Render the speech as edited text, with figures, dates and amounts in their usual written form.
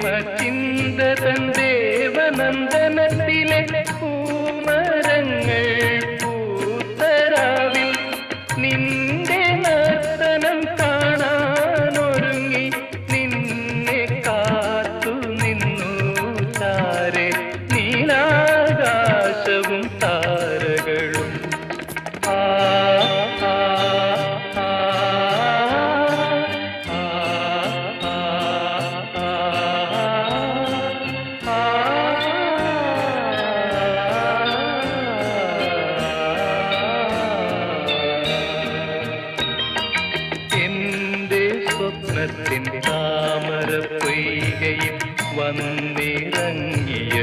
ചിന്തതൻ ദേവനന്ദനത്തിലെ പൂമരങ്ങൾ പൂത്തരാവിൽ നിന്റെ നർത്തനം കാണാനൊരുങ്ങി നിന്നെ കാത്തു നിന്നു ചാരെ നീലാകാശവും താരകളും. എന്റെ സ്വപ്നത്തിൻ താമര പൊയ്കയിൽ വന്നിറങ്ങിയ